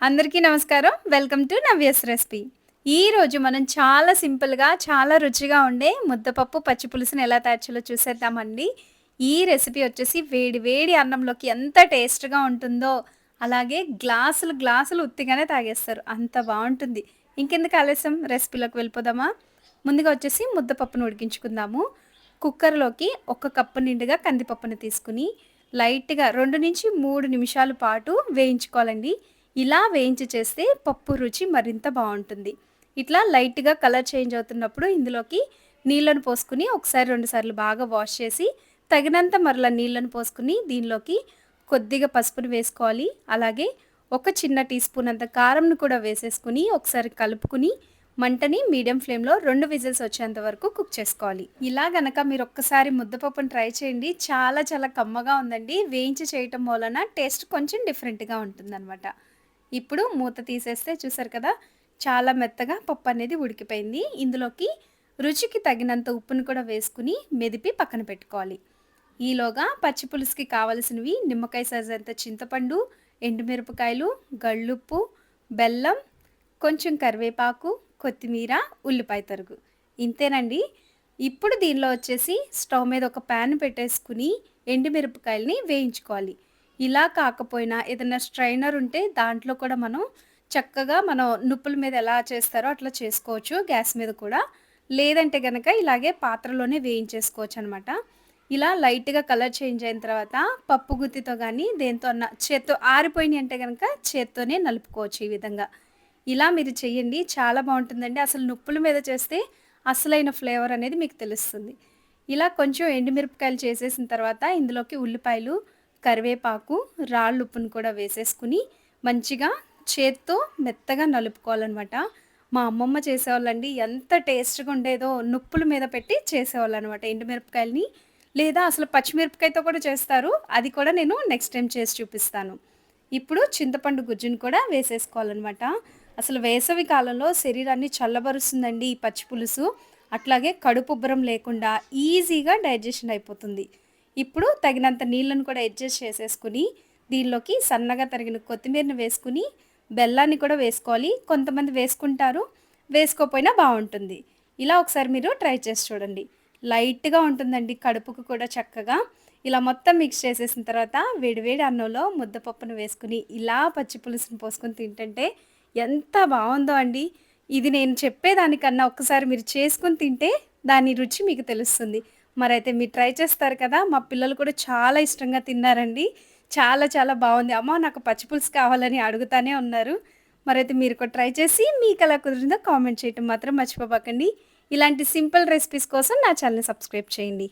అందరికీ నమస్కారం. Welcome to Navya's recipe. ఈరోజు మనం చాలా సింపుల్‌గా, చాలా రుచిగా ఉండే ముద్దపప్పు, పచ్చి పులుసుని ఎలా తయారు చేయాలో చూసేద్దామండి. ఈ రెసిపీ వచ్చేసి వేడి వేడి అన్నంలోకి ఎంత టేస్ట్‌గా ఉంటుందో, అలాగే గ్లాసులు గ్లాసులు ఉత్తిగానే తాగేస్తారు. అంత బావుంటుంది. ఇంకెందుకు ఆలస్యం రెసిపీలోకి వెళ్ళిపోదామా? ముందుగా వచ్చేసి ముద్దపప్పును ఉడికించుకుందాము. కుక్కర్‌లోకి ఒక కప్పు నిండుగా కందిపప్పును తీసుకొని, లైట్‌గా 2-3 నిమిషాల పాటు వేయించుకోవాలండి. ఇలా వేయించి చేస్తే పప్పు రుచి మరింత బావుంటుంది. ఇట్లా లైట్‌గా కలర్ చేంజ్ అవుతున్నప్పుడు ఇందులోకి నీళ్ళను పోసుకొని ఒకసారి, 2 సార్లు బాగా వాష్ చేసి, తగినంత మరలా నీళ్ళను పోసుకొని దీనిలోకి కొద్దిగా పసుపును వేసుకోవాలి. అలాగే ఒక చిన్న టీ స్పూన్ అంత కారంను కూడా వేసేసుకొని ఒకసారి కలుపుకొని మంటని మీడియం ఫ్లేమ్‌లో 2 విజిల్స్ వచ్చేంత వరకు కుక్ చేసుకోవాలి. ఇలా గనక మీరొక్కసారి ముద్దపప్పుని ట్రై చేయండి. చాలా చాలా కమ్మగా ఉందండి. వేయించి చేయటం వలన టేస్ట్ కొంచెం డిఫరెంట్‌గా ఉంటుందనమాట. ఇప్పుడు మూత తీసేస్తే చూసారు కదా! చాలా మెత్తగా పప్పనేది ఉడికిపోయింది. ఇందులోకి రుచికి తగినంత ఉప్పును కూడా వేసుకొని మెదిపి పక్కన పెట్టుకోవాలి. ఈలోగా పచ్చి పులుసుకి కావాల్సినవి నిమ్మకాయ సైజ్ అంత చింతపండు, ఎండుమిరపకాయలు, గళ్ళుప్పు, బెల్లం, కొంచెం కరివేపాకు, కొత్తిమీర, ఉల్లిపాయ తరుగు. ఇంతేనండి. ఇప్పుడు దీనిలో వచ్చేసి స్టవ్ మీద ఒక పాన్ పెట్టేసుకొని ఎండుమిరపకాయలని వేయించుకోవాలి. ఇలా కాకపోయినా ఏదైనా స్ట్రైనర్ ఉంటే దాంట్లో కూడా మనం చక్కగా నుప్పుల మీద ఎలా చేస్తారో అట్లా చేసుకోవచ్చు గ్యాస్ మీద కూడా. లేదంటే గనక ఇలాగే పాత్రలోనే వేయించేసుకోవచ్చనమాట. ఇలా లైట్‌గా కలర్ చేంజ్ అయిన తర్వాత పప్పు గుత్తితో గానీ, దేనితో అన్నా చేత్తో ఆరిపోయినియి అంటే గనక చేత్తోనే నలుపుకోవచ్చు ఈ విధంగా. ఇలా మీరు చెయ్యండి. చాలా బావుంటుందండి. అసలు నుప్పుల మీద చేస్తే అసలైన ఫ్లేవర్ అనేది మీకు తెలుస్తుంది. ఇలా కొంచెం ఎండుమిరపకాయలు చేసేసిన తర్వాత ఇందులోకి ఉల్లిపాయలు, కరివేపాకు, రాళ్ళుప్పును కూడా వేసేసుకొని మంచిగా చేత్తో మెత్తగా నలుపుకోవాలనమాట. మా అమ్మమ్మ చేసేవాళ్ళండి. ఎంత టేస్ట్‌గా ఉండేదో నుప్పుల మీద పెట్టి చేసేవాళ్ళనమాట ఎండుమిరపకాయలని. లేదా అసలు పచ్చిమిరపకాయతో కూడా చేస్తారు. అది కూడా నేను నెక్స్ట్ టైమ్ చేసి చూపిస్తాను. ఇప్పుడు చింతపండు గుజ్జును కూడా వేసేసుకోవాలనమాట. అసలు వేసవి కాలంలో శరీరాన్ని చల్లబరుస్తుందండి ఈ పచ్చి పులుసు. అట్లాగే కడుపుబ్బరం లేకుండా ఈజీగా డైజెషన్ అయిపోతుంది. ఇప్పుడు తగినంత నీళ్ళను కూడా అడ్జస్ట్ చేసేసుకొని, దీనిలోకి సన్నగా తరిగిన కొత్తిమీరని వేసుకొని, బెల్లాన్ని కూడా వేసుకోవాలి. కొంతమంది వేసుకుంటారు, వేసుకోపోయినా బావుంటుంది. ఇలా ఒకసారి మీరు ట్రై చేసి చూడండి. లైట్‌గా ఉంటుందండి కడుపుకు కూడా చక్కగా. ఇలా మొత్తం మిక్స్ చేసేసిన తర్వాత వేడి వేడి అన్నంలో ముద్దపప్పును వేసుకొని, ఇలా పచ్చి పులుసుని పోసుకొని తింటుంటే ఎంత బావుందో అండి. ఇది నేను చెప్పేదానికన్నా ఒక్కసారి మీరు చేసుకొని తింటే దాని రుచి మీకు తెలుస్తుంది. మరైతే మీరు ట్రై చేస్తారు కదా! మా పిల్లలు కూడా చాలా ఇష్టంగా తిన్నారండి. చాలా చాలా బావుంది. అమ్మ నాకు పచ్చి పులుసు కావాలని అడుగుతానే ఉన్నారు. మరైతే మీరు కూడా ట్రై చేసి మీకెలా కుదిరిందో కామెంట్ చేయటం మాత్రం మర్చిపోబాకండి. ఇలాంటి సింపుల్ రెసిపీస్ కోసం నా ఛానెల్‌ని సబ్స్క్రైబ్ చేయండి.